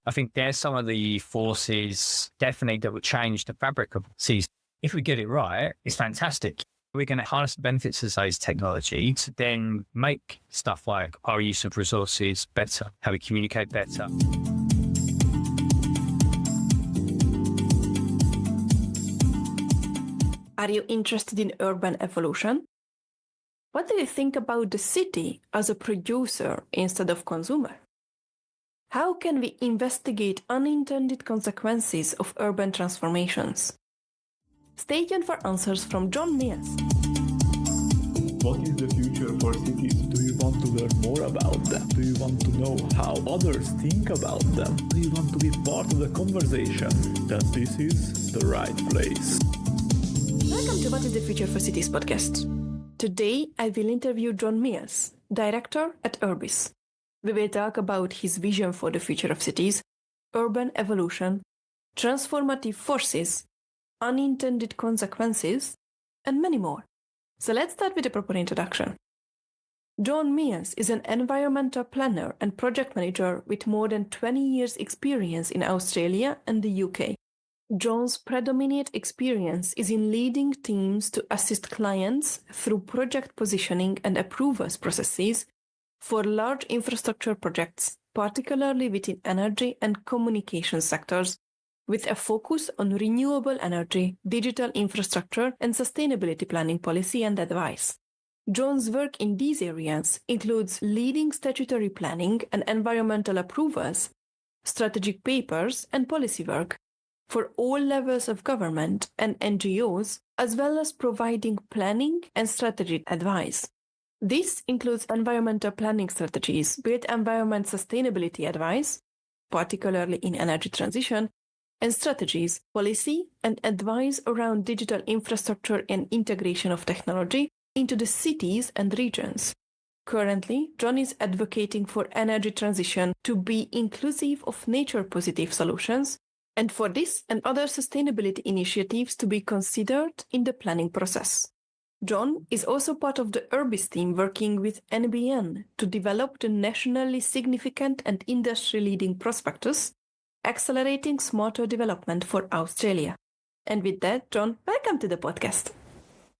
I think there's some of the forces definitely that would change the fabric of cities. If we get it right, it's fantastic. We're going to harness the benefits of those technology to then make stuff like our use of resources better, how we communicate better. Are you interested in urban evolution? What do you think about the city as a producer instead of consumer? How can we investigate unintended consequences of urban transformations? Stay tuned for answers from Jon Mills. What is the future for cities? Do you want to learn more about them? Do you want to know how others think about them? Do you want to be part of the conversation? Then this is the right place. Welcome to What is the Future for Cities podcast. Today, I will interview Jon Mills, director at Urbis. We will talk about his vision for the future of cities, urban evolution, transformative forces, unintended consequences, and many more. So let's start with a proper introduction. Jon Mills is an environmental planner and project manager with more than 20 years' experience in Australia and the UK. Jon's predominate experience is in leading teams to assist clients through project positioning and approvals processes for large infrastructure projects, particularly within energy and communication sectors, with a focus on renewable energy, digital infrastructure, and sustainability planning policy and advice. Jon's work in these areas includes leading statutory planning and environmental approvals, strategic papers, and policy work for all levels of government and NGOs, as well as providing planning and strategic advice. This includes environmental planning strategies, built environment sustainability advice, particularly in energy transition, and strategies, policy, and advice around digital infrastructure and integration of technology into the cities and regions. Currently, Jon is advocating for energy transition to be inclusive of nature-positive solutions, and for this and other sustainability initiatives to be considered in the planning process. Jon is also part of the Urbis team working with NBN to develop the nationally significant and industry-leading prospectus, accelerating smarter development for Australia. And with that, Jon, welcome to the podcast.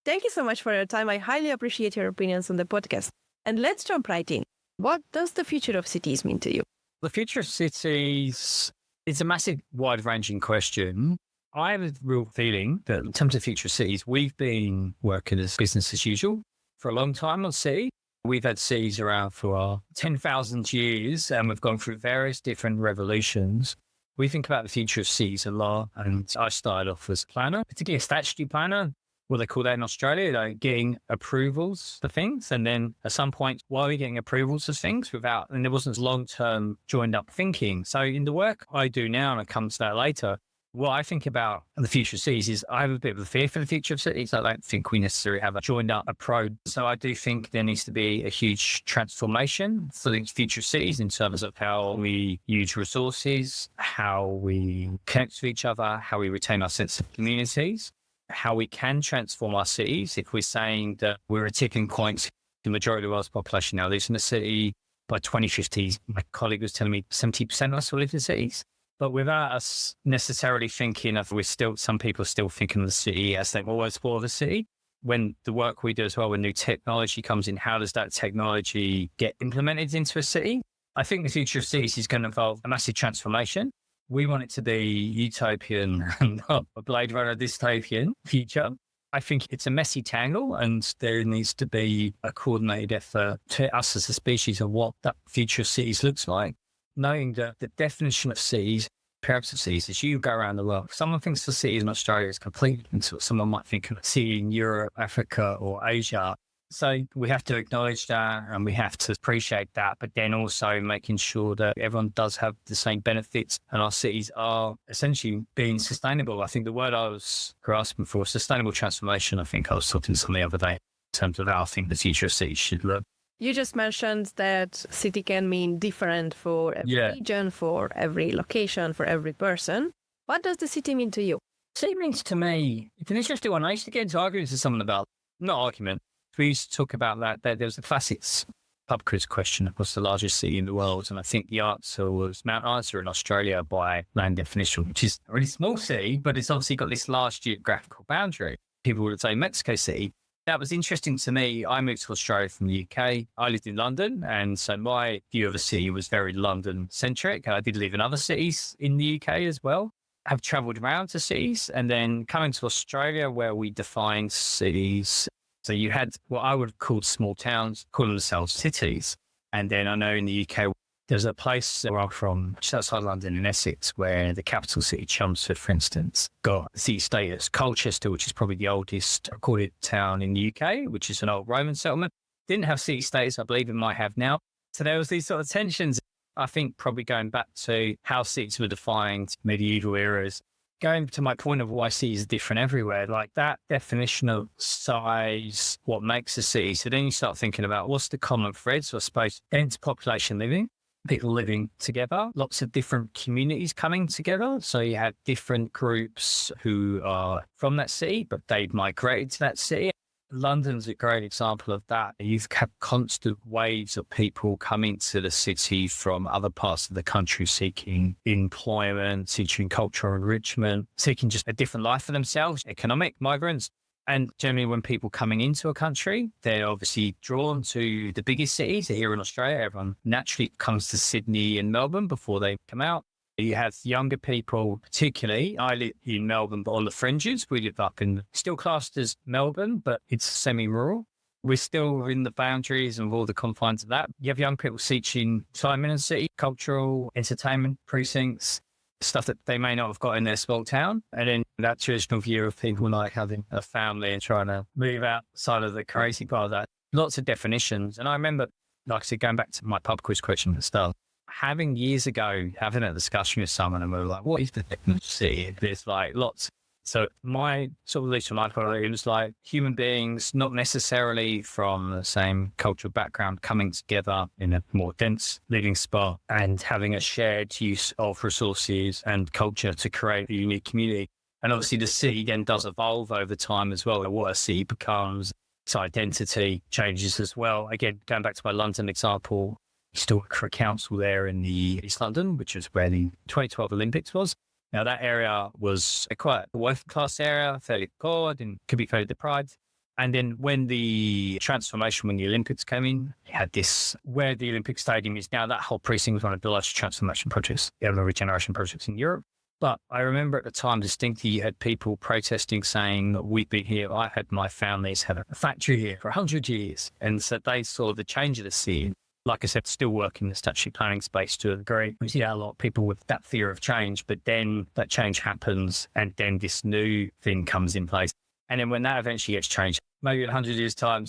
Thank you so much for your time. I highly appreciate your opinions on the podcast. And let's jump right in. What does the future of cities mean to you? The future of cities is a massive, wide-ranging question. I have a real feeling that in terms of future cities, we've been working as business as usual for a long time on city. We've had cities around for 10,000 years and we've gone through various different revolutions. We think about the future of cities a lot, and I started off as a planner, particularly a statutory planner, what they call that in Australia, like getting approvals for things. And then at some point, why are we getting approvals for things and there wasn't long-term joined up thinking. So in the work I do now, and I'll come to that later, what I think about the future of cities is I have a bit of a fear for the future of cities. I don't think we necessarily have a joined up approach. So I do think there needs to be a huge transformation for the future of cities in terms of how we use resources, how we connect to each other, how we retain our sense of communities, how we can transform our cities. If we're saying that we're a tipping point, the majority of the world's population now lives in a city. By 2050, my colleague was telling me 70% of us will live in cities. But without us necessarily thinking of, some people are still thinking of the city as they've always thought of the city. When the work we do as well, when new technology comes in, how does that technology get implemented into a city? I think the future of cities is going to involve a massive transformation. We want it to be utopian and not a Blade Runner dystopian future. I think it's a messy tangle and there needs to be a coordinated effort to us as a species of what that future of cities looks like. Knowing that the definition of cities, purpose of cities, as you go around the world, someone thinks of cities in Australia is completely different. Someone might think of a city in Europe, Africa, or Asia. So we have to acknowledge that and we have to appreciate that, but then also making sure that everyone does have the same benefits and our cities are essentially being sustainable. I think the word I was grasping for, sustainable transformation, I think I was talking to someone the other day in terms of how I think the future of cities should look. You just mentioned that city can mean different for every region, for every location, for every person. What does the city mean to you? City means to me, it's an interesting one. I used to get into arguments with someone about, not argument, we used to talk about that there's the classics pub quiz question, what's the largest city in the world? And I think the answer was Mount Isa in Australia by land definition, which is a really small city, but it's obviously got this large geographical boundary. People would say Mexico City. That was interesting to me. I moved to Australia from the UK. I lived in London. And so my view of a city was very London centric. I did live in other cities in the UK as well. I've traveled around to cities and then coming to Australia where we defined cities. So you had what I would have called small towns, call themselves cities. And then I know in the UK, there's a place where I'm from, just outside London in Essex, where the capital city, Chelmsford, for instance, got city status. Colchester, which is probably the oldest recorded town in the UK, which is an old Roman settlement, didn't have city status. I believe it might have now. So there was these sort of tensions. I think probably going back to how cities were defined, medieval eras, going to my point of why cities are different everywhere, like that definition of size, what makes a city. So then you start thinking about what's the common thread. So I suppose dense population living, people living together, lots of different communities coming together. So you have different groups who are from that city, but they've migrated to that city. London's a great example of that. You've had constant waves of people coming to the city from other parts of the country seeking employment, seeking cultural enrichment, seeking just a different life for themselves, economic migrants. And generally when people coming into a country, they're obviously drawn to the biggest cities. Here in Australia, everyone naturally comes to Sydney and Melbourne before they come out. You have younger people, particularly. I live in Melbourne, but on the fringes. We live up in, still classed as Melbourne, but it's semi-rural. We're still in the boundaries and all the confines of that. You have young people seeking time in the city, cultural, entertainment precincts, stuff that they may not have got in their small town. And then that traditional view of people like having a family and trying to move outside of the crazy part of that. Lots of definitions. And I remember, like I said, going back to my pub quiz question at the start, having years ago, having a discussion with someone and we were like, what is the definition of city? There's like lots. So my sort of, at least from my point of view, it was like human beings, not necessarily from the same cultural background, coming together in a more dense living spot and having a shared use of resources and culture to create a unique community. And obviously the city then does evolve over time as well. What a city becomes, its identity changes as well. Again, going back to my London example, still work for a council there in the East London, which is where the 2012 Olympics was. Now that area was quite a working class area, fairly poor and could be fairly deprived. And then when the transformation, when the Olympics came in, you had this, where the Olympic Stadium is now, that whole precinct was one of the largest transformation projects, urban regeneration projects in Europe. But I remember at the time distinctly, you had people protesting saying, we've been here, I had my family's had a factory here for 100 years. And so they saw the change of the scene. Like I said, still work in the statutory planning space to a degree. We see a lot of people with that fear of change, but then that change happens and then this new thing comes in place. And then when that eventually gets changed, maybe in 100 years' time,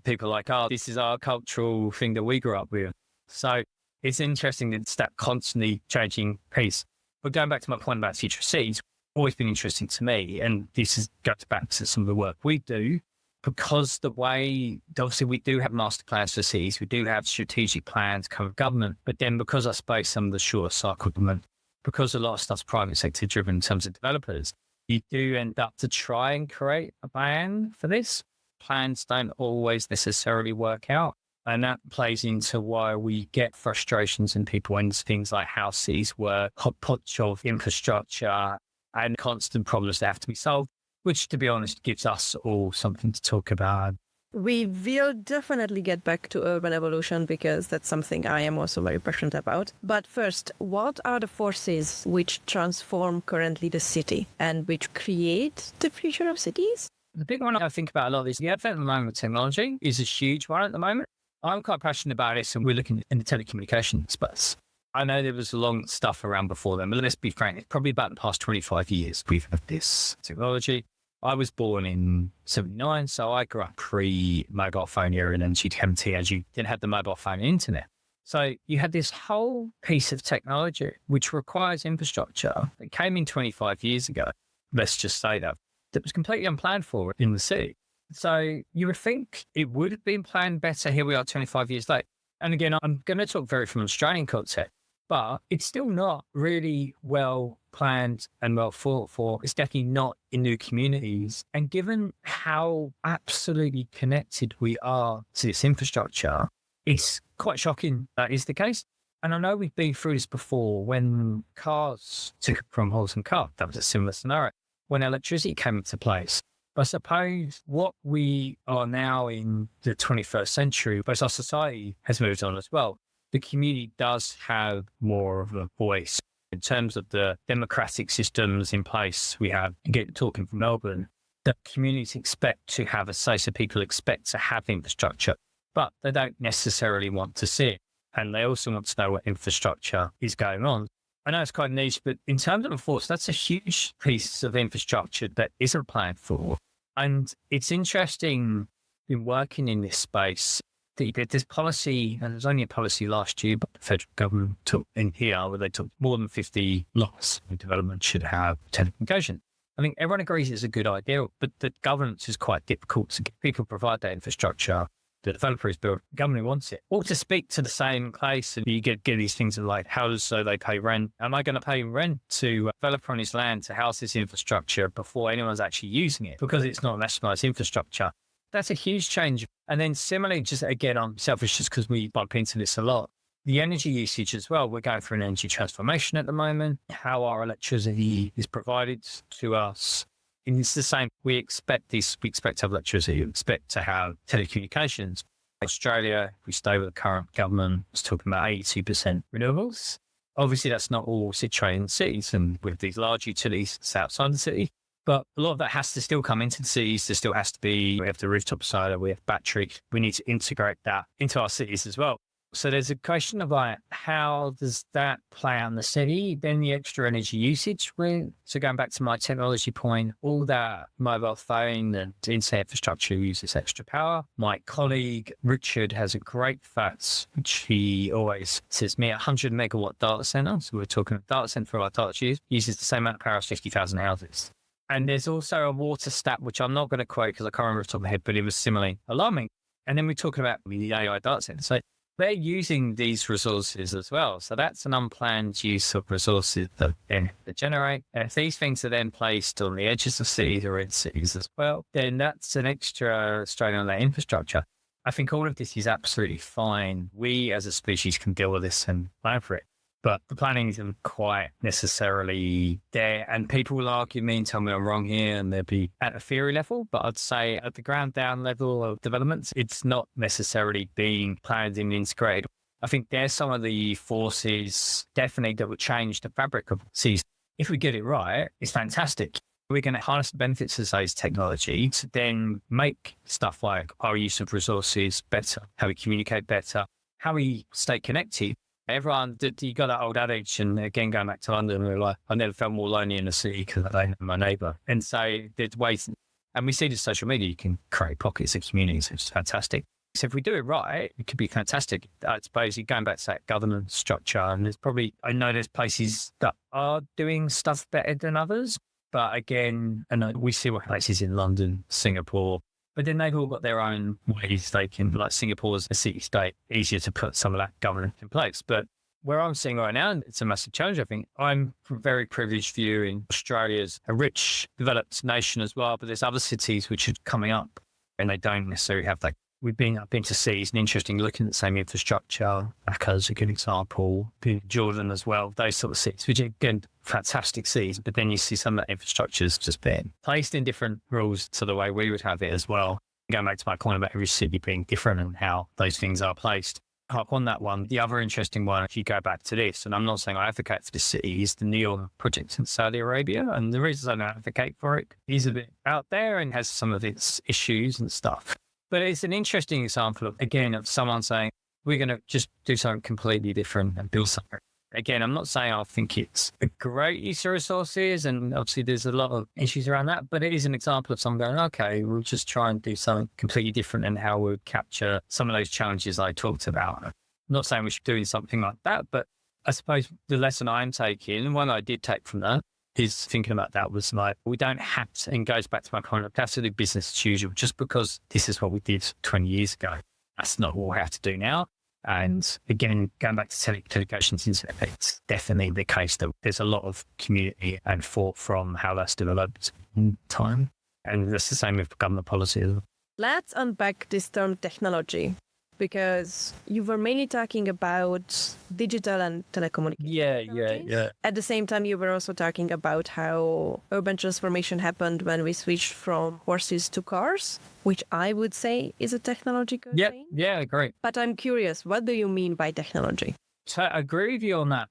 people are like, oh, this is our cultural thing that we grew up with. So it's interesting that it's that constantly changing piece. But going back to my point about future cities, always been interesting to me. And this goes back to some of the work we do. Because the way, obviously we do have master plans for cities, we do have strategic plans cover government, but then because I suppose some of the shorter cycle government, because a lot of stuff's private sector driven in terms of developers, you do end up to try and create a plan for this. Plans don't always necessarily work out. And that plays into why we get frustrations in people when things like how cities work, hodgepodge of infrastructure and constant problems that have to be solved, which, to be honest, gives us all something to talk about. We will definitely get back to urban evolution because that's something I am also very passionate about. But first, what are the forces which transform currently the city and which create the future of cities? The big one I think about a lot is the advent at the moment of technology is a huge one at the moment. I'm quite passionate about this, and we're looking in the telecommunication space. I know there was a long stuff around before then, but let's be frank, it's probably about the past 25 years we've had this technology. I was born in 79, so I grew up pre-mobile phone era and energy TMT as you didn't have the mobile phone and internet. So you had this whole piece of technology which requires infrastructure that came in 25 years ago, let's just say that was completely unplanned for in the city. So you would think it would have been planned better. Here we are 25 years later. And again, I'm going to talk very from an Australian context, but it's still not really well planned and well thought for. It's definitely not in new communities. And given how absolutely connected we are to this infrastructure, It's quite shocking that is the case. And I know we've been through this before when cars took from horse and cart. That was a similar scenario when electricity came into place. But I suppose what we are now in the 21st century, but our society has moved on as well. The community does have more of a voice in terms of the democratic systems in place we have. Again, talking from Melbourne, the communities expect to have a say, so people expect to have infrastructure, but they don't necessarily want to see it. And they also want to know what infrastructure is going on. I know it's quite niche, but in terms of enforcement, that's a huge piece of infrastructure that isn't planned for. And it's interesting in working in this space. This policy, and there's only a policy last year, but the federal government took in here where they took more than 50 laws. Development should have telecommunication. I think everyone agrees it's a good idea, but the governance is quite difficult to get people provide that infrastructure. The developer is built, the government wants it. Or to speak to the same place, and you get these things like, how does they pay rent? Am I going to pay rent to a developer on his land to house this infrastructure before anyone's actually using it? Because it's not nationalised infrastructure. That's a huge change. And then similarly, just again, I'm selfish just because we bump into this a lot. The energy usage as well. We're going through an energy transformation at the moment. How our electricity is provided to us. And it's the same. We expect this. We expect to have electricity. We expect to have telecommunications. Australia, if we stay with the current government, is talking about 82% renewables. Obviously, that's not all situated in cities and with these large utilities it's outside the city. But a lot of that has to still come into the cities. There still has to be, we have the rooftop solar, we have battery. We need to integrate that into our cities as well. So there's a question about how does that play out in the city? Then the extra energy usage. So going back to my technology point, all that mobile phone and internet infrastructure uses extra power. My colleague Richard has a great fact, which he always says, me 100 megawatt data center. So we're talking data center for our data uses the same amount of power as 50,000 houses. And there's also a water stat, which I'm not going to quote because I can't remember off the top of my head, but it was similarly alarming. And then we're talking about the AI data center. So they're using these resources as well. So that's an unplanned use of resources that they generate. And if these things are then placed on the edges of cities or in cities as well, then that's an extra strain on that infrastructure. I think all of this is absolutely fine. We as a species can deal with this and plan for it. But the planning isn't quite necessarily there. And people will argue me and tell me I'm wrong here, and they'll be at a theory level. But I'd say at the ground down level of developments, it's not necessarily being planned and integrated. I think there's some of the forces definitely that will change the fabric of cities. If we get it right, it's fantastic. We're going to harness the benefits of those technology to then make stuff like our use of resources better, how we communicate better, how we stay connected. Everyone, you got that old adage, and again, going back to London, we're like, I never felt more lonely in the city because I don't know my neighbour. And so there's ways, and we see this social media, you can create pockets of communities. It's fantastic. So if we do it right, it could be fantastic. I suppose you're going back to that governance structure, and there's probably, I know there's places that are doing stuff better than others. But again, and we see what places in London, Singapore, but then they've all got their own ways they can, like Singapore's a city state, easier to put some of that governance in place. But where I'm seeing right now, it's a massive challenge. I think I'm from a very privileged view in Australia's a rich, developed nation as well, but there's other cities which are coming up and they don't necessarily have that. We've been up into cities and interesting looking at the same infrastructure. Accra's a good example. Jordan as well, those sort of cities, which are again, fantastic cities. But then you see some of that infrastructure is just being placed in different rules to the way we would have it as well. Going back to my point about every city being different and how those things are placed. On that one, the other interesting one, if you go back to this, and I'm not saying I advocate for this city, is the NEOM project in Saudi Arabia. And the reason I don't advocate for it is a bit out there and has some of its issues and stuff. But it's an interesting example of, again, of someone saying, we're going to just do something completely different and build something. Again, I'm not saying I think it's a great use of resources, and obviously there's a lot of issues around that, but it is an example of someone going, okay, we'll just try and do something completely different and how we would capture some of those challenges I talked about. I'm not saying we should be doing something like that, but I suppose the lesson I'm taking, and one I did take from that, is thinking about that was like, we don't have to, and goes back to my point, have to do business as usual just because this is what we did 20 years ago. That's not what we have to do now. And again, going back to telecommunications internet, it's definitely the case that there's a lot of community and thought from how that's developed in time. And that's the same with government policy as well. Let's unpack this term technology. because you were mainly talking about digital and telecommunications. Yeah. At the same time, you were also talking about how urban transformation happened when we switched from horses to cars, which I would say is a technological change. Yeah, great. But I'm curious, what do you mean by technology? So I agree with you on that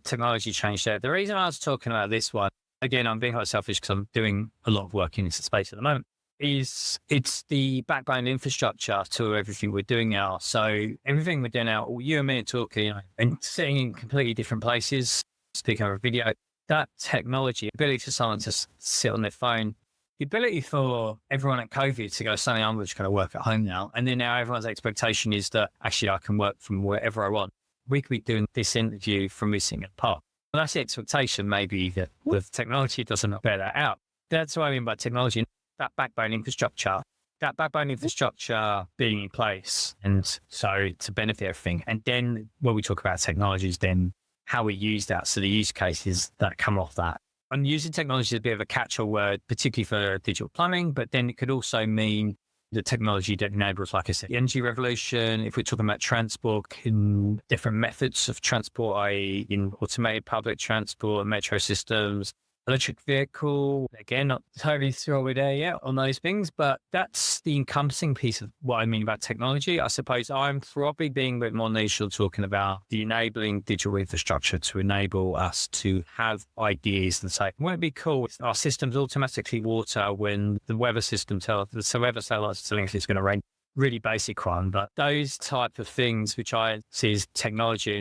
technology change there. The reason I was talking about this one, again, I'm being quite selfish because I'm doing a lot of work in this space at the moment, is it's the backbone infrastructure to everything we're doing now. So everything we're doing now, you and me are talking and sitting in completely different places, speaking over a video, that technology, ability for someone to sit on their phone, the ability for everyone at COVID to go, suddenly I'm just going to work at home now. And then now everyone's expectation is that actually I can work from wherever I want. We could be doing this interview from me sitting at the park. Well, that's the expectation, maybe, that with technology it doesn't bear that out. That's what I mean by technology. That backbone infrastructure being in place, and so to benefit everything. And then when we talk about technologies, then how we use that. So the use cases that come off that. And using technology is a bit of a catch-all word, particularly for digital plumbing, but then it could also mean the technology that enables, like I said, the energy revolution. If we're talking about transport, in different methods of transport, i.e. in automated public transport, metro systems, electric vehicle, again, not totally throwing there yet on those things, but that's the encompassing piece of what I mean about technology. I suppose I'm probably being a bit more niche talking about the enabling digital infrastructure to enable us to have ideas and say, won't it be cool if our systems automatically water when the weather system tells the weather satellite is telling us it's going to rain? Really basic one, but those type of things which I see as technology,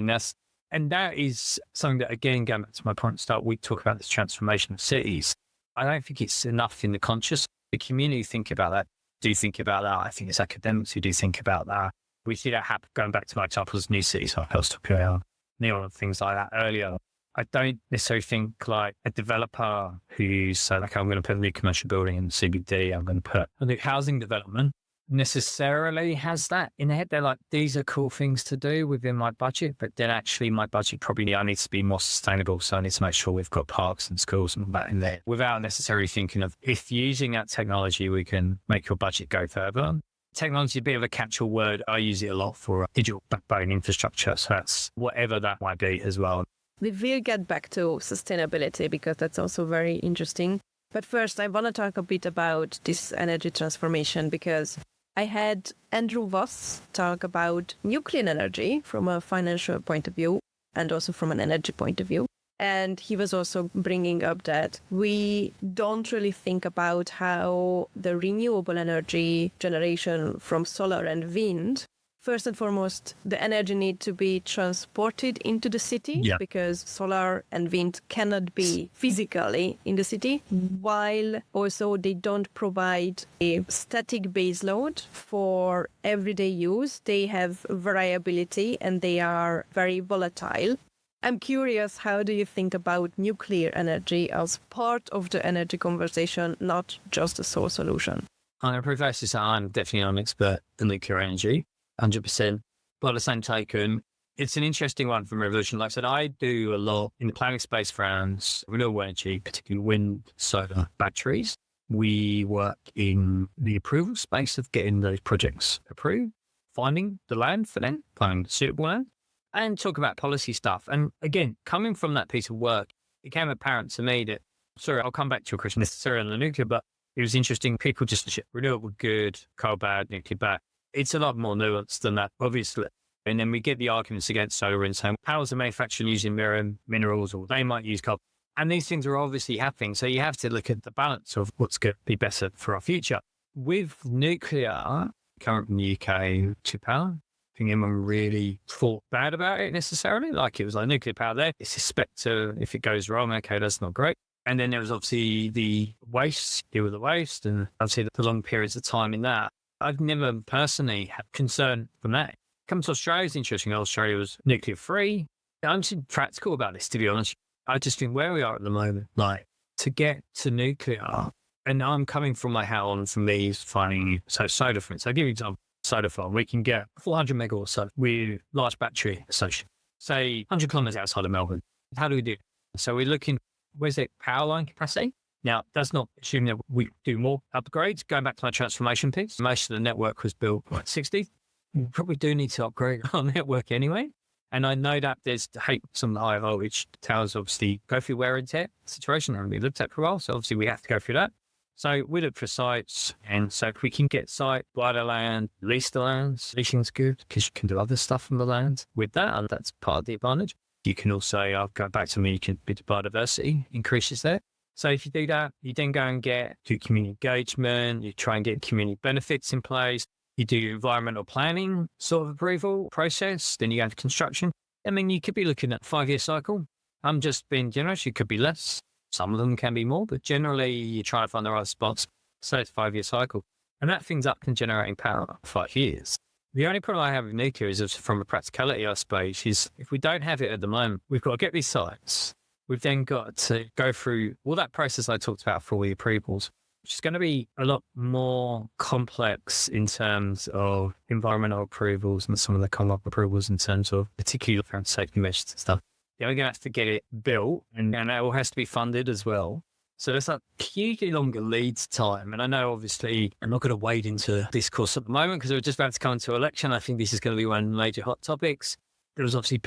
and that is something that, again, going back to my point at the start, we talk about this transformation of cities. I don't think it's enough in the conscious. The community think about that, do think about that. I think it's academics who do think about that. We see that happen, going back to my examples, new cities, I was talking about neon and things like that earlier. I don't necessarily think like a developer who's like, I'm going to put a new commercial building in the CBD, I'm going to put a new housing development, necessarily has that in their head. They're like, these are cool things to do within my budget, but then actually my budget probably needs to be more sustainable. So I need to make sure we've got parks and schools and that in there without necessarily thinking of if using that technology, we can make your budget go further. Technology is a bit of a catch-all word. I use it a lot for digital backbone infrastructure. So that's whatever that might be as well. We will get back to sustainability because that's also very interesting. But first, I want to talk a bit about this energy transformation because I had Andrew Voss talk about nuclear energy from a financial point of view and also from an energy point of view. And he was also bringing up that we don't really think about how the renewable energy generation from solar and wind, first and foremost, the energy need to be transported into the city because solar and wind cannot be physically in the city, while also they don't provide a static base load for everyday use. They have variability and they are very volatile. I'm curious, how do you think about nuclear energy as part of the energy conversation, not just a sole solution? I'm going to preface this, I'm definitely not an expert in nuclear energy. 100%. But at the same token, it's an interesting one from Revolution. Like I said, I do a lot in the planning space around renewable energy, particularly wind, solar, batteries. We work in the approval space of getting those projects approved, finding the land for them, finding the suitable land, and talk about policy stuff. And again, coming from that piece of work, it became apparent to me that, sorry, I'll come back to your question necessarily on the nuclear, but it was interesting. People just ship renewable good, coal bad, nuclear bad. It's a lot more nuanced than that, obviously. And then we get the arguments against solar wind saying, how is the manufacturer using their own minerals, or they might use coal? And these things are obviously happening. So you have to look at the balance of what's going to be better for our future. With nuclear, currently in the UK, to power, I think anyone really thought bad about it necessarily. Like it was like nuclear power there. It's a spectre. If it goes wrong, okay, that's not great. And then there was obviously the waste, deal with the waste, and obviously the long periods of time in that. I've never personally had concern from that. Come to Australia, it's interesting. Australia was nuclear free. I'm just practical about this, to be honest. I just think where we are at the moment, like to get to nuclear, and I'm coming from my hat on from these finding, so solar, for instance. I'll give you an example. Solar farm, we can get 400 megawatts solar with large battery associated, say 100 kilometers outside of Melbourne. How do we do it? So we're looking, where's the power line capacity? Now, that's not assuming that we do more upgrades. Going back to my transformation piece, most of the network was built at 60. we probably do need to upgrade our network anyway. And I know that there's some high voltage towers obviously go through wear and tear situation. I haven't looked at for a while. So obviously we have to go through that. So we look for sites. And so if we can get site, buy the land, lease the land, leasing's good because you can do other stuff from the land with that. And that's part of the advantage. You can also, I'll go back to me, you can bid biodiversity increases there. So if you do that, you then go and do community engagement, you try and get community benefits in place. You do environmental planning sort of approval process, then you go to construction. I mean, you could be looking at a 5-year cycle. I'm just being generous. It could be less. Some of them can be more, but generally you try to find the right spots. So it's a 5-year cycle. And that thing's up and generating power for 5 years. The only problem I have with nuclear is from a practicality, I suppose, is if we don't have it at the moment, we've got to get these sites. We've then got to go through all that process I talked about for all the approvals, which is going to be a lot more complex in terms of environmental approvals and some of the common approvals in terms of particularly around safety measures and stuff. We're going to have to get it built and it all has to be funded as well. So there's a hugely longer lead time. And I know, obviously, I'm not going to wade into discourse at the moment because we're just about to come into election. I think this is going to be one of the major hot topics. There was obviously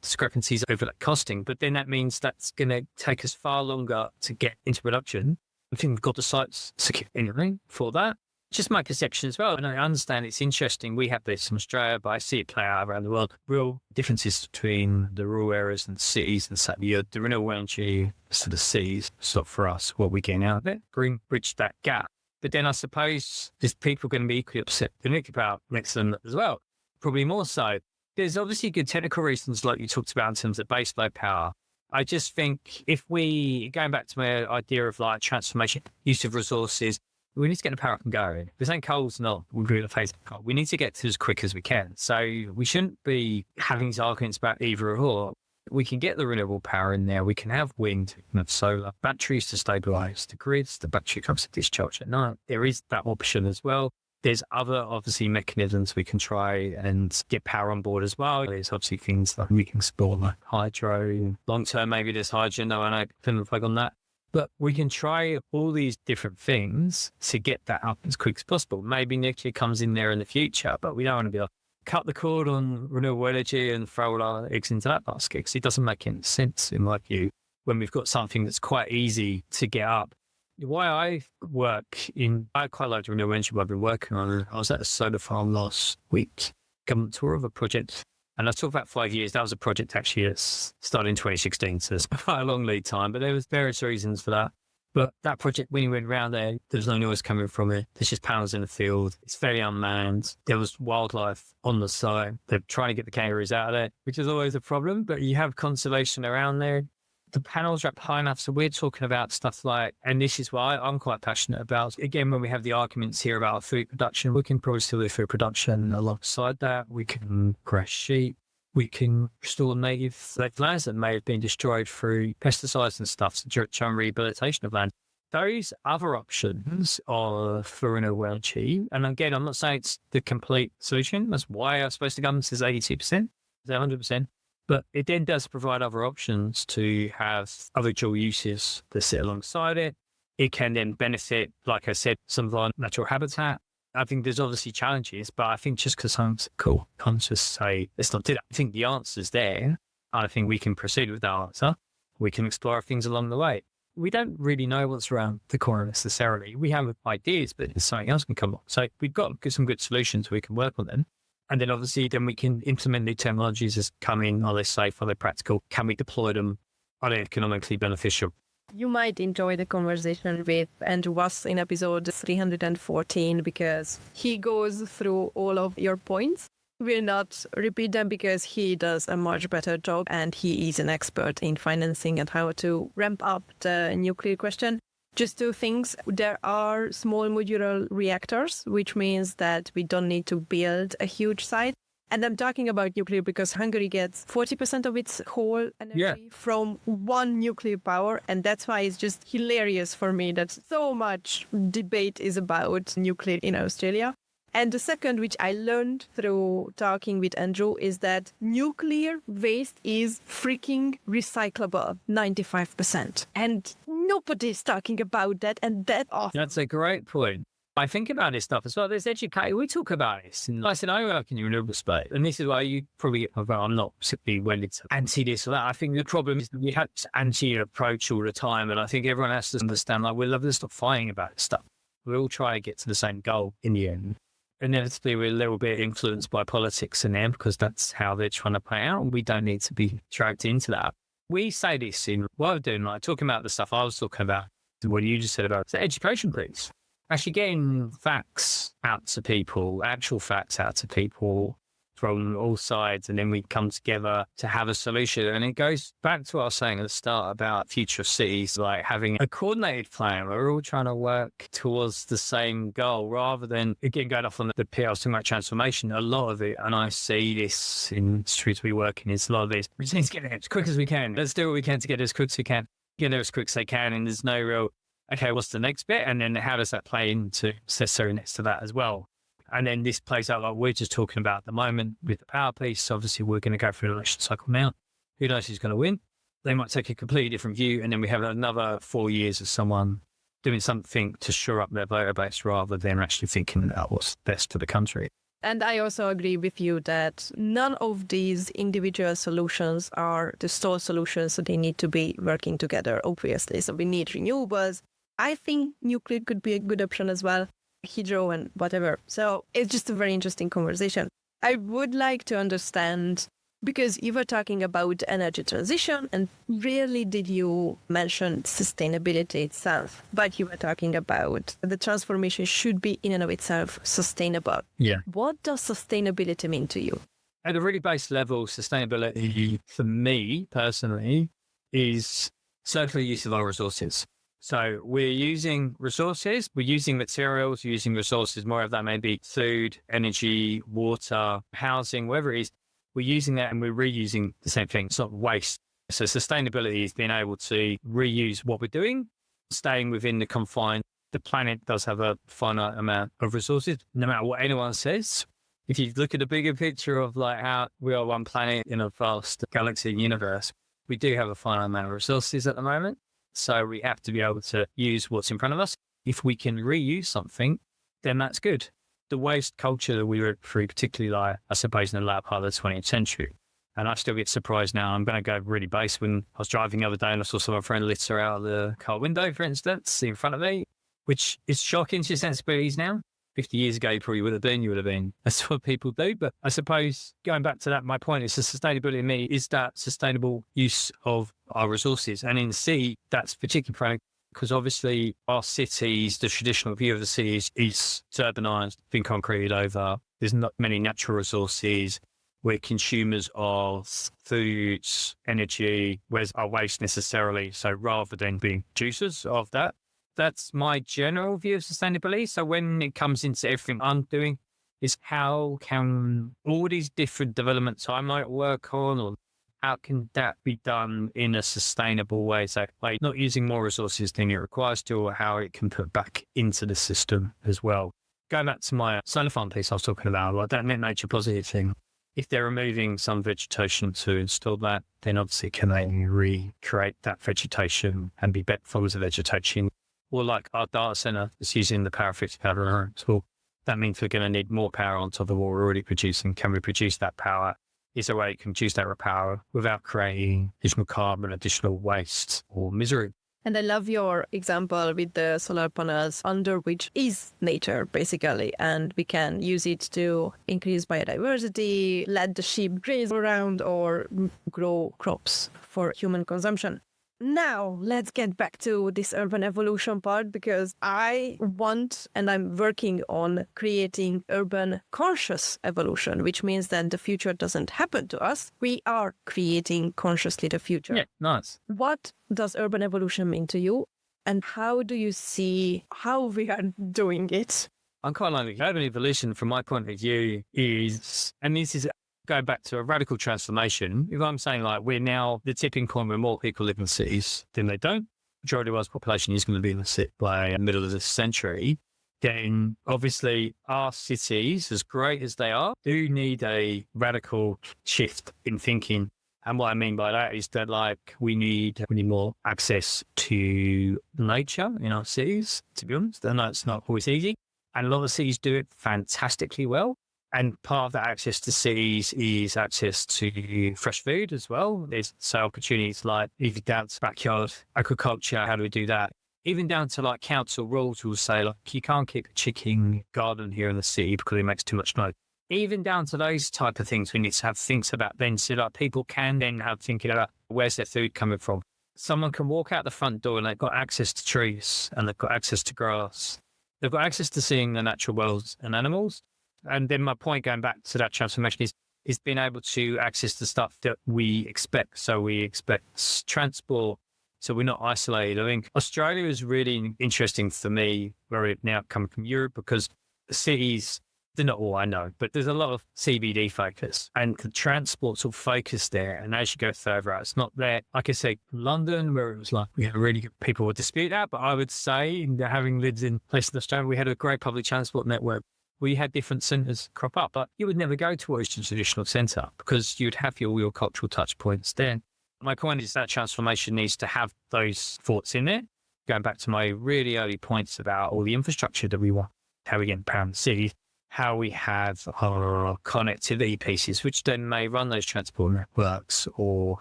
discrepancies over that costing, but then that means that's going to take us far longer to get into production. I think we've got the sites secure anyway for that. Just my perception as well. And I understand it's interesting. We have this in Australia, but I see it play out around the world. Real differences between the rural areas and cities and so the renewable energy to the cities. So for us, what we're getting out of it, green bridge that gap. But then I suppose there's people going to be equally upset. The nuclear power makes them as well, probably more so. There's obviously good technical reasons like you talked about in terms of baseload power. I just think if going back to my idea of like transformation, use of resources, we need to get the power up and going. If we're saying coal's not, we're going to face coal. We need to get to as quick as we can. So we shouldn't be having these arguments about either or. We can get the renewable power in there. We can have wind, we can have solar, batteries to stabilise the grids. The battery comes to discharge at night. There is that option as well. There's other, obviously, mechanisms we can try and get power on board as well. There's obviously things like we can explore like hydro. Long term, maybe there's hydrogen. No, I know, couldn't flag on that. But we can try all these different things to get that up as quick as possible. Maybe nuclear comes in there in the future, but we don't want to be like, cut the cord on renewable energy and throw all our eggs into that basket because it doesn't make any sense in my view when we've got something that's quite easy to get up. Why I had quite a lot of renewable energy I've been working on. I was at a solar farm last week, government tour of a project. And I talked about 5 years. That was a project actually that started in 2016. So it's quite a long lead time, but there was various reasons for that. But that project, when you went around there's no noise coming from it. There's just panels in the field. It's very unmanned. There was wildlife on the site. They're trying to get the kangaroos out of there, which is always a problem, but you have conservation around there. The panels are up high enough. So we're talking about stuff like, and this is why I'm quite passionate about, again, when we have the arguments here about food production, we can probably still do food production alongside that. We can grass sheep. We can restore native lands that may have been destroyed through pesticides and stuff, so try rehabilitation of land. Those other options are for renewable energy. And again, I'm not saying it's the complete solution. That's why I suppose the government says 82%, 100%. But it then does provide other options to have other dual uses that sit alongside it. It can then benefit, like I said, some of our natural habitat. I think there's obviously challenges, but I think just because I'm cool, can't just say, let's not do that. I think the answer's there. I think we can proceed with that answer. We can explore things along the way. We don't really know what's around the corner necessarily. We have ideas, but something else can come along. So we've got some good solutions. We can work on them. And then obviously then we can implement new technologies as come in. Are they safe? Are they practical? Can we deploy them? Are they economically beneficial? You might enjoy the conversation with Andrew Wass in episode 314 because he goes through all of your points. We'll not repeat them because he does a much better job and he is an expert in financing and how to ramp up the nuclear question. Just two things. There are small modular reactors, which means that we don't need to build a huge site. And I'm talking about nuclear because Hungary gets 40% of its whole energy from one nuclear power. And that's why it's just hilarious for me that so much debate is about nuclear in Australia. And the second, which I learned through talking with Andrew, is that nuclear waste is freaking recyclable, 95%. And nobody's talking about that. And That's a great point. I think about this stuff as well. There's education. We talk about this. And like I said, I work in the renewable space. And this is why you probably, although I'm not simply willing to anti this or that. I think the problem is that we have this anti approach all the time. And I think everyone has to understand, like, we're loving to stop fighting about this stuff. We all try to get to the same goal in the end. Inevitably, we're a little bit influenced by politics in them because that's how they're trying to play out. And we don't need to be dragged into that. We say this in what we're doing, like talking about the stuff I was talking about, what you just said about the education piece. Actually getting facts out to people, actual facts out to people from all sides, and then we come together to have a solution. And it goes back to what I was saying at the start about future of cities, like having a coordinated plan. We're all trying to work towards the same goal rather than, again, going off on the PL, talking about transformation. A lot of it, and I see this in streets we work in, is a lot of this. We just need to get there as quick as we can. Let's do what we can to get as quick as we can. Get there as quick as they can. And there's no real, okay, what's the next bit? And then how does that play into necessary next to that as well? And then this plays out like we're just talking about at the moment with the power piece. Obviously, we're going to go through the election cycle now. Who knows who's going to win? They might take a completely different view. And then we have another 4 years of someone doing something to shore up their voter base rather than actually thinking about what's best for the country. And I also agree with you that none of these individual solutions are the sole solutions. So they need to be working together, obviously. So we need renewables. I think nuclear could be a good option as well. Hydro and whatever. So it's just a very interesting conversation. I would like to understand, because you were talking about energy transition and rarely did you mention sustainability itself, but you were talking about the transformation should be in and of itself sustainable. Yeah. What does sustainability mean to you? At a really base level, sustainability for me personally is circular use of our resources. So we're using resources, we're using materials, using resources, more of that may be food, energy, water, housing, whatever it is. We're using that and we're reusing the same thing. It's not waste. So sustainability is being able to reuse what we're doing, staying within the confines. The planet does have a finite amount of resources, no matter what anyone says. If you look at the bigger picture of like how we are one planet in a vast galaxy and universe, we do have a finite amount of resources at the moment. So we have to be able to use what's in front of us. If we can reuse something, then that's good. The waste culture that we were through, particularly like, I suppose, in the latter part of the 20th century. And I still get surprised now. I'm going to go really base. When I was driving the other day and I saw some of my friend litter out of the car window, for instance, in front of me, which is shocking to your sensibilities now. 50 years ago, you probably would have been. That's what people do. But I suppose going back to that, my point is the sustainability in me is that sustainable use of our resources. And in C, that's particularly prone because obviously our cities, the traditional view of the cities is urbanized, been concreted over. There's not many natural resources. We're consumers of foods, energy, where's our waste necessarily. So rather than being producers of that, that's my general view of sustainability. So when it comes into everything I'm doing is how can all these different developments I might work on, or how can that be done in a sustainable way? So like not using more resources than it requires to, or how it can put back into the system as well. Going back to my solar farm piece I was talking about, like that net nature positive thing. If they're removing some vegetation to install that, then obviously can they recreate that vegetation and be better forms of vegetation? Or like our data center is using the power 50 power. So that means we're going to need more power on top of what we're already producing. Can we produce that power? Is there a way you can produce that power without creating additional carbon, additional waste or misery? And I love your example with the solar panels under which is nature, basically. And we can use it to increase biodiversity, let the sheep graze around or grow crops for human consumption. Now, let's get back to this urban evolution part, because I want and I'm working on creating urban conscious evolution, which means that the future doesn't happen to us. We are creating consciously the future. Yeah, nice. What does urban evolution mean to you? And how do you see how we are doing it? I'm quite like urban evolution from my point of view is, and this is going back to a radical transformation. If I'm saying like we're now the tipping point where more people live in cities than they don't, majority of our population is going to be in the city by the middle of this century, then obviously our cities, as great as they are, do need a radical shift in thinking. And what I mean by that is that like we need more access to nature in our cities, to be honest. And that's not always easy. And a lot of cities do it fantastically well. And part of that access to cities is access to fresh food as well. There's opportunities like even down to backyard agriculture. How do we do that? Even down to like council rules will say like, you can't keep a chicken garden here in the city because it makes too much noise. Even down to those type of things, we need to have things about then so that people can then have thinking about where's their food coming from. Someone can walk out the front door and they've got access to trees and they've got access to grass. They've got access to seeing the natural world and animals. And then my point going back to that transformation is being able to access the stuff that we expect. So we expect transport. So we're not isolated. I think Australia is really interesting for me, where we've now come from Europe, because the cities, they're not all I know, but there's a lot of CBD focus and the transport's all focused there. And as you go further out, it's not there. Like I say, London, where it was like, we had really good people would dispute that. But I would say, having lived in places in Australia, we had a great public transport network. We had different centres crop up, but you would never go towards the traditional centre because you'd have your cultural touch points there. My point is that transformation needs to have those thoughts in there. Going back to my really early points about all the infrastructure that we want, how we get empowered cities, how we have our connectivity pieces, which then may run those transport networks or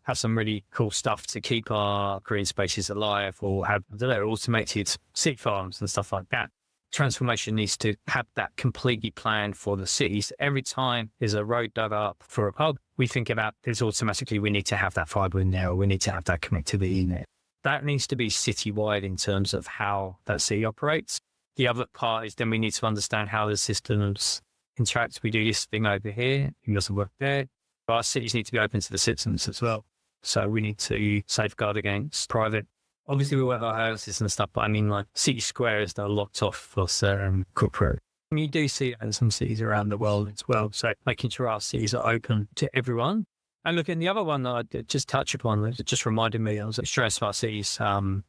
have some really cool stuff to keep our green spaces alive, or have, automated sea farms and stuff like that. Transformation needs to have that completely planned for the cities. Every time there's a road dug up for a pub, we think about this automatically. We need to have that fibre in there, or we need to have that connectivity in there. That needs to be citywide in terms of how that city operates. The other part is then we need to understand how the systems interact. We do this thing over here, it doesn't work there. But our cities need to be open to the citizens as well. So we need to safeguard against private. Obviously, we work our houses and stuff, but I mean, like city squares that are locked off for certain corporate. And you do see that in some cities around the world as well. So making sure our cities are open to everyone. And look, and the other one that I did just touch upon, it just reminded me, I was at Australia Smart Cities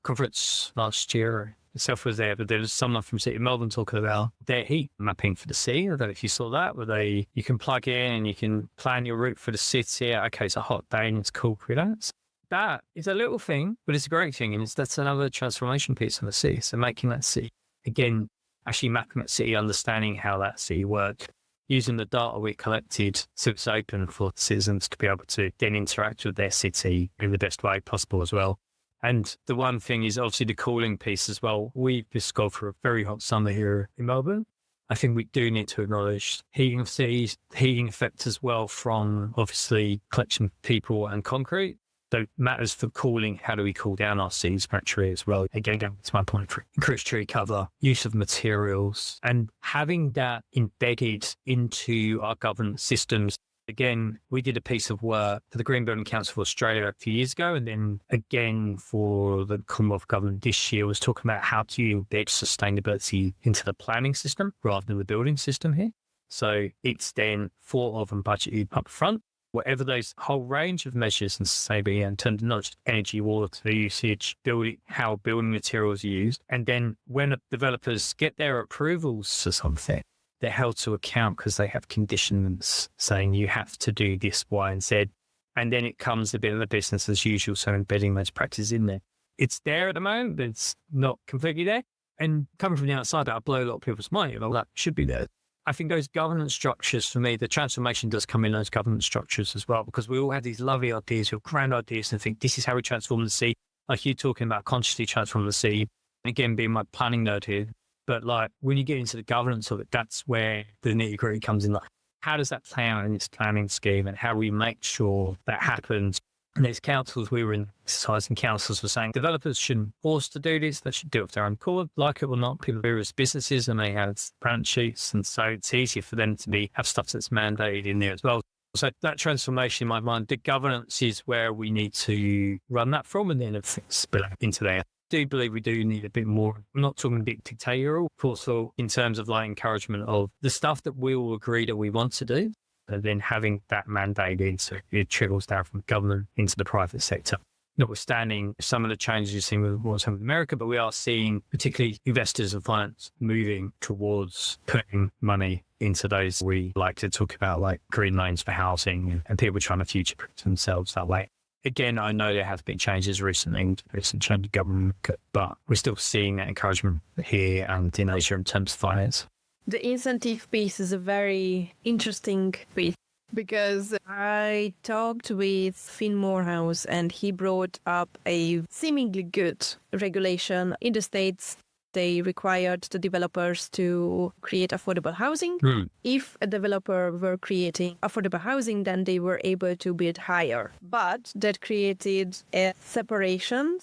conference last year. Myself was there, but there was someone from City of Melbourne talking about their heat mapping for the city. I don't know if you saw that, where you can plug in and you can plan your route for the city. Okay, it's a hot day and it's cool for that. That is a little thing, but it's a great thing. And that's another transformation piece of the city. So making that city, again, actually mapping that city, understanding how that city works, using the data we collected so it's open for citizens to be able to then interact with their city in the best way possible as well. And the one thing is obviously the cooling piece as well. We've just gone for a very hot summer here in Melbourne. I think we do need to acknowledge heating of cities, heating effect as well from obviously collection of people and concrete. So it matters for cooling. How do we cool down our cities naturally as well? Again, going to my point for increased tree cover, use of materials, and having that embedded into our governance systems. Again, we did a piece of work for the Green Building Council of Australia a few years ago, and then again for the Commonwealth Government this year was talking about how to embed sustainability into the planning system rather than the building system here. So it's then thought of and budgeted up front. Whatever those whole range of measures and sustainability in terms of not just energy, water usage, building, how building materials are used. And then when developers get their approvals for something, they're held to account because they have conditions saying you have to do this, Y, and Z. And then it comes a bit of the business as usual. So embedding those practices in there. It's there at the moment, but it's not completely there. And coming from the outside, that'll blow a lot of people's mind. That should be there. I think those governance structures, for me, the transformation does come in those governance structures as well, because we all have these lovely ideas, or grand ideas, and think this is how we transform the sea. Like you talking about consciously transform the sea, again, being my planning nerd here. But like when you get into the governance of it, that's where the nitty gritty comes in. Like, how does that play out in its planning scheme, and how do we make sure that happens? And there's councils, we were in exercise, and councils were saying developers shouldn't be forced to do this. They should do it of their own accord, like it or not. People do as businesses and they have balance sheets. And so it's easier for them to have stuff that's mandated in there as well. So that transformation in my mind, the governance is where we need to run that from, and then spill out into there. I do believe we do need a bit more. I'm not talking a bit dictatorial, of course, in terms of like encouragement of the stuff that we will agree that we want to do. And then having that mandate in, so it trickles down from government into the private sector. Notwithstanding some of the changes you've seen with what's happening in America, but we are seeing particularly investors and finance moving towards putting money into those. We like to talk about like green loans for housing and people trying to future-proof themselves that way. Again, I know there have been changes recently, recent change of government, but we're still seeing that encouragement here and in Asia in terms of finance. The incentive piece is a very interesting piece because I talked with Finn Morehouse and he brought up a seemingly good regulation in the States. They required the developers to create affordable housing. If a developer were creating affordable housing, then they were able to bid higher. But that created a segregation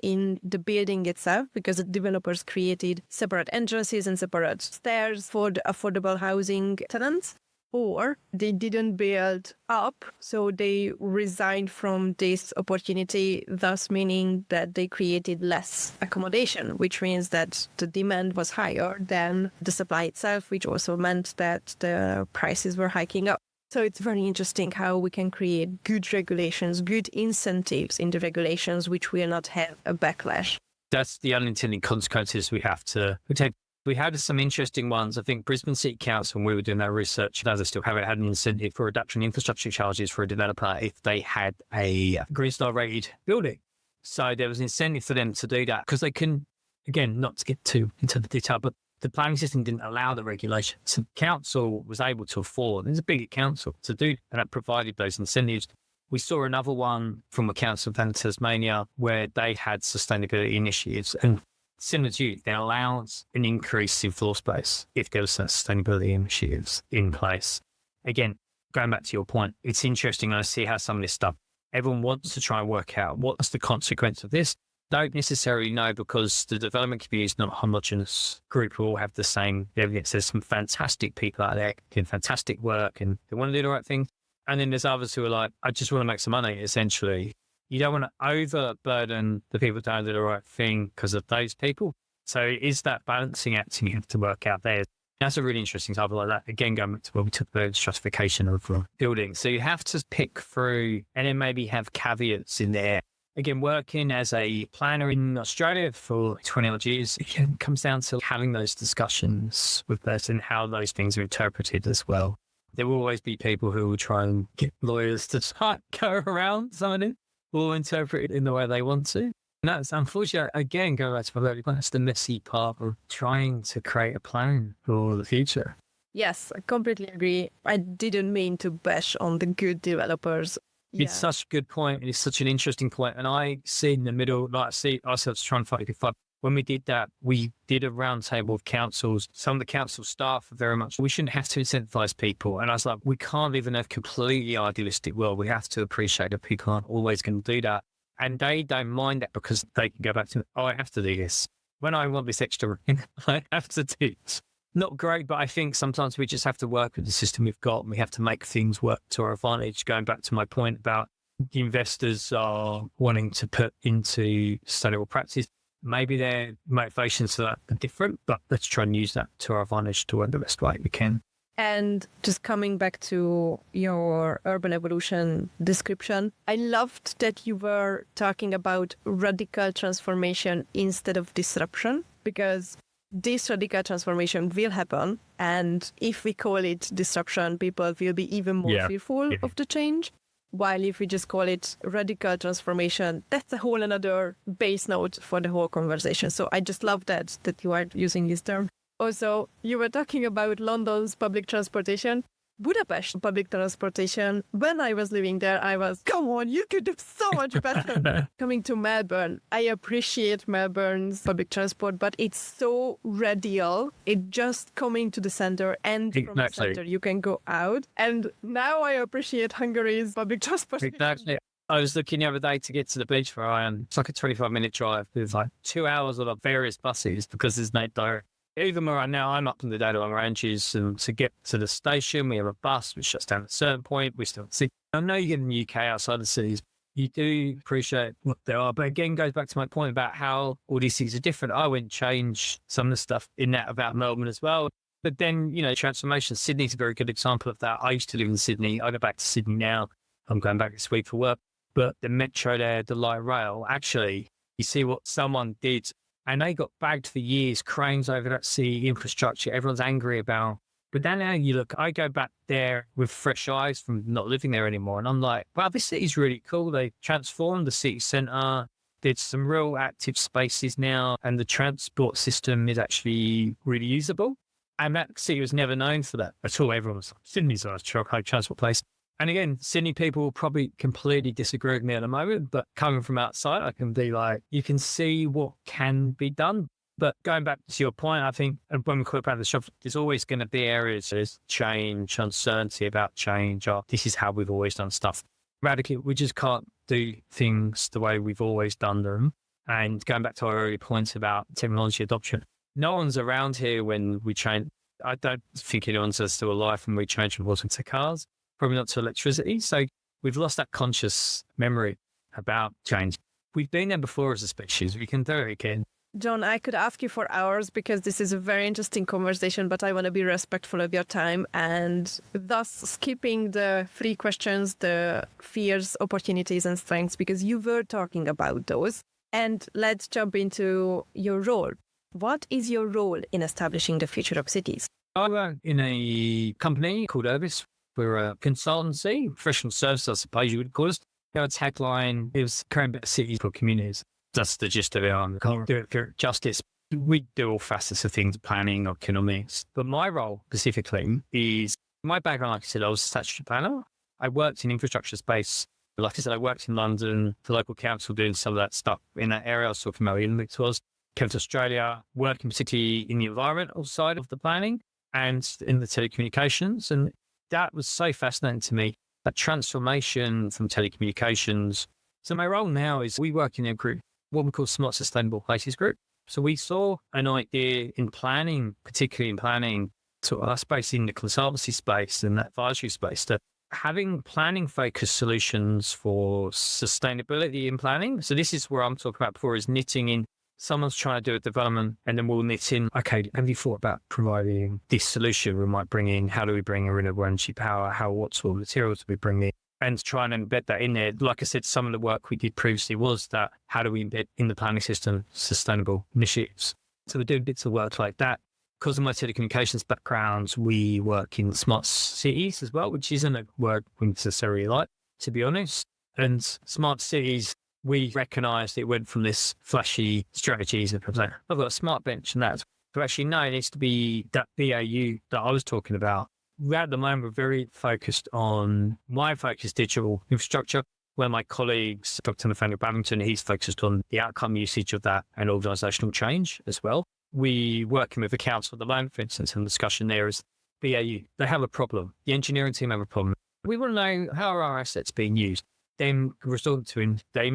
in the building itself because the developers created separate entrances and separate stairs for the affordable housing tenants. Or they didn't build up, so they resigned from this opportunity, thus meaning that they created less accommodation, which means that the demand was higher than the supply itself, which also meant that the prices were hiking up. So it's very interesting how we can create good regulations, good incentives in the regulations, which will not have a backlash. That's the unintended consequences we have to protect. We had some interesting ones. I think Brisbane City Council, when we were doing our research, as I still have it, had an incentive for reduction in infrastructure charges for a developer if they had a Green Star rated building. So there was an incentive for them to do that because they can, again, not to get too into the detail, but the planning system didn't allow the regulation. So the council was able to afford, it's a bigger council, to do, and that provided those incentives. We saw another one from a council in Tasmania where they had sustainability initiatives and similar to you, that allows an increase in floor space if there was sustainability initiatives in place. Again, going back to your point, it's interesting. I see how some of this stuff, everyone wants to try and work out what's the consequence of this. Don't necessarily know because the development community is not a homogenous group who all have the same evidence. There's some fantastic people out there doing fantastic work and they want to do the right thing. And then there's others who are like, I just want to make some money, essentially. You don't want to overburden the people doing the right thing because of those people. So it is that balancing act you have to work out there. That's a really interesting example like that. Again, going back to where we took the stratification of buildings. So you have to pick through and then maybe have caveats in there. Again, working as a planner in Australia for 20 odd years, it comes down to having those discussions with us and how those things are interpreted as well. There will always be people who will try and get lawyers to try and go around some of it. Will interpret it in the way they want to. And that's unfortunate. Again, going back to my earlier point, that's the messy part of trying to create a plan for the future. Yes, I completely agree. I didn't mean to bash on the good developers. Yeah. It's such a good point. It's such an interesting point. And I see in the middle, like I see ourselves trying to fight. When we did that, we did a roundtable of councils. Some of the council staff are very much, we shouldn't have to incentivize people. And I was like, we can't live in a completely idealistic world. We have to appreciate that people aren't always going to do that. And they don't mind that because they can go back to, I have to do this. When I want this extra ring, I have to do it. Not great, but I think sometimes we just have to work with the system we've got and we have to make things work to our advantage. Going back to my point about the investors are wanting to put into sustainable practice. Maybe their motivations for that are different, but let's try and use that to our advantage to work the best way we can. And just coming back to your urban evolution description, I loved that you were talking about radical transformation instead of disruption, because this radical transformation will happen. And if we call it disruption, people will be even more fearful of the change. While if we just call it radical transformation, that's a whole another base note for the whole conversation. So I just love that you are using this term. Also, you were talking about London's public transportation. Budapest public transportation, when I was living there, I was, come on, you could do so much better. Coming to Melbourne, I appreciate Melbourne's public transport, but it's so radial. It just coming to the center and from the center, you can go out. And now I appreciate Hungary's public transport. Exactly. I was looking the other day to get to the beach where I am. It's like a 25-minute drive. There's like 2 hours of various buses because there's no direct. Even where now I'm up in the Dadong Ranges, and to get to the station, we have a bus which shuts down at a certain point. We still see. I know you get in the UK outside the cities, you do appreciate what they are. But again, goes back to my point about how all these things are different. I wouldn't change some of the stuff in that about Melbourne as well. But then, transformation. Sydney's a very good example of that. I used to live in Sydney. I go back to Sydney now. I'm going back this week for work. But the metro there, the light rail, actually, you see what someone did. And they got bagged for years, cranes over that sea, infrastructure, everyone's angry about. But then now you look, I go back there with fresh eyes from not living there anymore. And I'm like, wow, this city's really cool. They transformed the city centre. There's some real active spaces now. And the transport system is actually really usable. And that city was never known for that at all. Everyone was like, Sydney's a high transport place. And again, Sydney people will probably completely disagree with me at the moment, but coming from outside, I can be like, you can see what can be done. But going back to your point, I think when we talk about the shop, there's always going to be areas there's change, uncertainty about change, or this is how we've always done stuff. Radically, we just can't do things the way we've always done them. And going back to our earlier points about technology adoption, no one's around here when we change. I don't think anyone's still alive when we change from water to cars, probably not to electricity. So we've lost that conscious memory about change. We've been there before as a species. We can do it again. Jon, I could ask you for hours because this is a very interesting conversation, but I want to be respectful of your time and thus skipping the 3 questions, the fears, opportunities and strengths, because you were talking about those. And let's jump into your role. What is your role in establishing the future of cities? I work in a company called Urbis. We're a consultancy, professional service, I suppose you would call us. Our tagline is creating better cities for communities. That's the gist of it. I can't do it for justice. We do all facets of things, planning, economics. But my role specifically is, my background, like I said, I was a statutory planner. I worked in infrastructure space. Like I said, I worked in London, the local council doing some of that stuff in that area. I was talking about where Olympics was. Came to Australia, working particularly in the environmental side of the planning and in the telecommunications. And that was so fascinating to me, that transformation from telecommunications. So my role now is we work in a group, what we call Smart Sustainable Places Group. So we saw an idea in planning, particularly in planning, to I suppose in the consultancy space and that advisory space, that having planning focused solutions for sustainability in planning. So this is where I'm talking about before, is knitting in. Someone's trying to do a development and then we'll knit in, okay, have you thought about providing this solution we might bring in? How do we bring in renewable energy power? What sort of materials do we bring in? And try and embed that in there. Like I said, some of the work we did previously was that, how do we embed in the planning system sustainable initiatives? So we're doing bits of work like that. Because of my telecommunications background, we work in smart cities as well, which isn't a word we necessarily like, to be honest. And smart cities, we recognised it went from this flashy strategies of like, I've got a smart bench and that. So actually, no, it needs to be that BAU that I was talking about. At the moment, we're very focused on, my focus, digital infrastructure, where my colleagues, Dr. Nathaniel Babington, he's focused on the outcome usage of that and organisational change as well. We working with the council at the moment, for instance, and the discussion there is BAU. They have a problem. The engineering team have a problem. We want to know, how are our assets being used? Then resort to him, they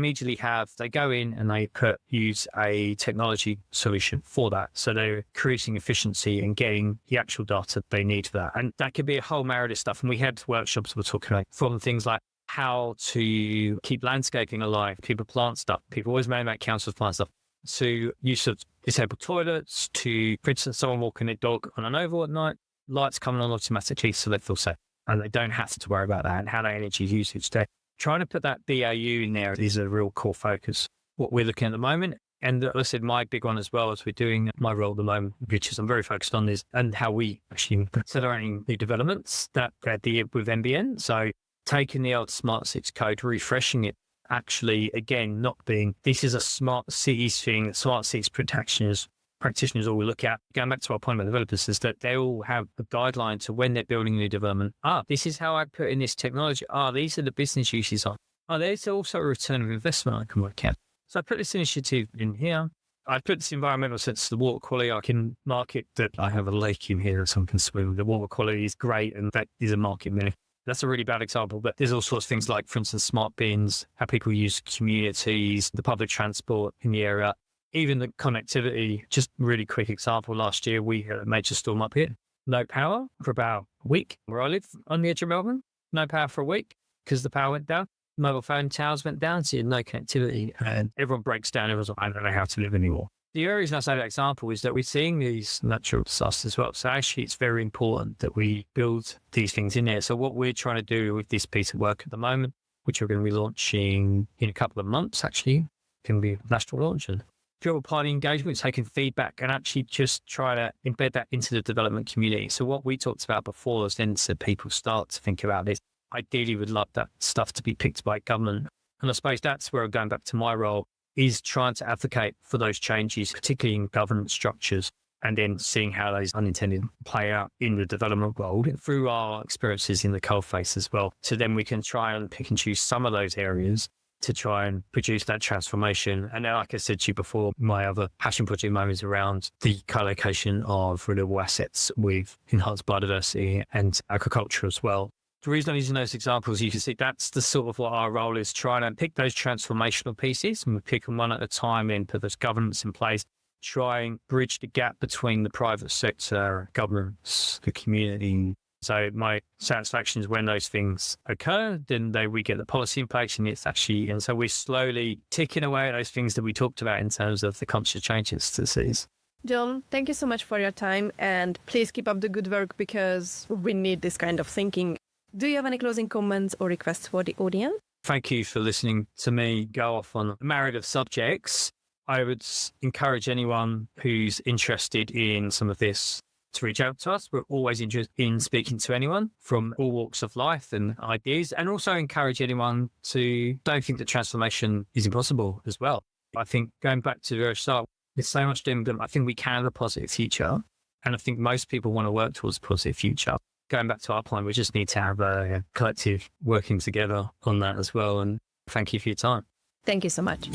go in and they use a technology solution for that. So they're creating efficiency and getting the actual data they need for that. And that could be a whole myriad of stuff. And we had workshops we're talking about, from things like how to keep landscaping alive, people plant stuff. People always moan about councils plant stuff. To use of disabled toilets, to, for instance, someone walking their dog on an oval at night, lights coming on automatically so they feel safe. And they don't have to worry about that and how their energy usage there. Trying to put that BAU in there is a real core focus, what we're looking at the moment. And as I said, my big one as well, as we're doing my role at the moment, which is I'm very focused on this, and how we actually accelerating the developments that the with NBN. So taking the old Smart Cities code, refreshing it, actually, again, not being, this is a smart cities thing, smart cities practitioners all we look at. Going back to our point about developers, is that they all have a guideline to when they're building new development. This is how I put in this technology. These are the business uses. There's also a return of investment I can work out. So I put this initiative in here. I put this environmental sense, the water quality. I can market that I have a lake in here that someone can swim. The water quality is great, and that is a market benefit. That's a really bad example, but there's all sorts of things like, for instance, smart bins, how people use communities, the public transport in the area, even the connectivity. Just really quick example, last year we had a major storm up here. No power for about a week where I live on the edge of Melbourne. No power for a week because the power went down. Mobile phone towers went down, so you had no connectivity, and everyone breaks down. Everyone's like, I don't know how to live anymore. The only reason I say that example is that we're seeing these natural disasters as well. So actually, it's very important that we build these things in there. So what we're trying to do with this piece of work at the moment, which we're going to be launching in a couple of months, actually, can be a national launch. And field party engagement, taking feedback and actually just try to embed that into the development community. So what we talked about before is then so people start to think about this. Ideally, would love that stuff to be picked by government. And I suppose that's where I'm going back to my role, is trying to advocate for those changes, particularly in government structures, and then seeing how those unintended play out in the development world through our experiences in the coalface as well. So then we can try and pick and choose some of those areas to try and produce that transformation. And then, like I said to you before, my other passion project moment is around the co-location of renewable assets with enhanced biodiversity and agriculture as well. The reason I'm using those examples, you can see that's the sort of what our role is, trying to pick those transformational pieces, and we pick them one at a time and put those governance in place, try and bridge the gap between the private sector, governments, the community. So my satisfaction is when those things occur, then we get the policy in place, and so we're slowly ticking away at those things that we talked about in terms of the conscious changes to cities. Jon, thank you so much for your time, and please keep up the good work because we need this kind of thinking. Do you have any closing comments or requests for the audience? Thank you for listening to me go off on a myriad of subjects. I would encourage anyone who's interested in some of this to reach out to us. We're always interested in speaking to anyone from all walks of life and ideas, and also encourage anyone to don't think that transformation is impossible as well. I think going back to the very start, there's so much doing, but I think we can have a positive future. And I think most people want to work towards a positive future. Going back to our point, we just need to have a collective working together on that as well. And thank you for your time. Thank you so much.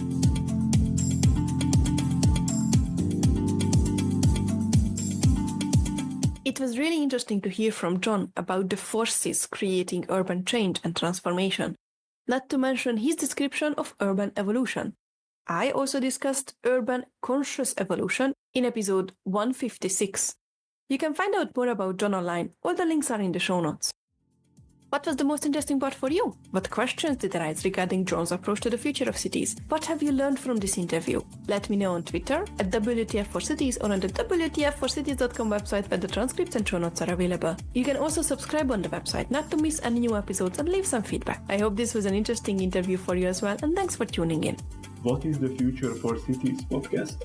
It was really interesting to hear from Jon about the forces creating urban change and transformation, not to mention his description of urban evolution. I also discussed urban conscious evolution in episode 156. You can find out more about Jon online. All the links are in the show notes. What was the most interesting part for you? What questions did arise regarding Jon's approach to the future of cities? What have you learned from this interview? Let me know on Twitter at WTF4Cities or on the WTF4Cities.com website where the transcripts and show notes are available. You can also subscribe on the website not to miss any new episodes and leave some feedback. I hope this was an interesting interview for you as well, and thanks for tuning in. What is the Future for Cities podcast?